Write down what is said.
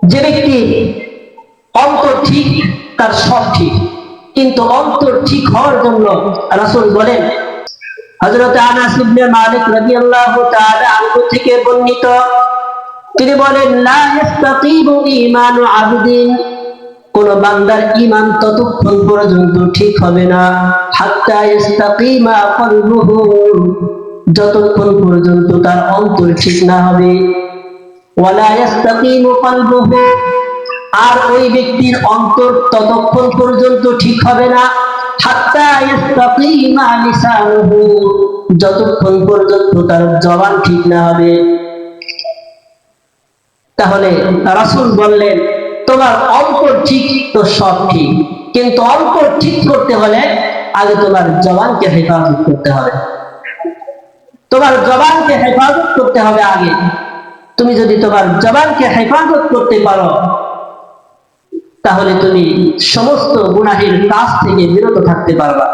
যে ব্যক্তি অন্তর ঠিক তার সব ঠিক, কিন্তু অন্তর ঠিক হওয়ার জন্য রাসূল বলেন, হযরত আনাস ইবনে মালিক রাদিয়াল্লাহু তাআলা আনহু থেকে বর্ণিত, তিনি বলেন, লা ইস্তাকিমু ঈমানু আবদিন, কোন বান্দার ঈমান ততক্ষণ পর্যন্ত ঠিক হবে না, হাত্তা ইস্তাকিমা কলবুহু, যতক্ষণ পর্যন্ত তার অন্তর ঠিক না হবে। ওয়ালা ইস্তাকিমু কলবুহু, আর ওই ব্যক্তির অন্তর ততক্ষণ পর্যন্ত ঠিক হবে না, হাত্তা ইস্তাকিমা লিসানুহু, যতক্ষণ পর্যন্ত তার জবান ঠিক না হবে। তাহলে রাসূল বললেন, তোমার অন্তর ঠিক তো সব ঠিক, কিন্তু অন্তর ঠিক করতে হলে আগে তোমার জবানকে হেফাজত করতে হবে। তোমার জবানকে হেফাজত করতে হবে আগে। তুমি যদি তোমার জবানকে হেফাজত করতে পারো, তাহলে তুমি সমস্ত গুনাহের কাজ থেকে বিরত থাকতে পারবা।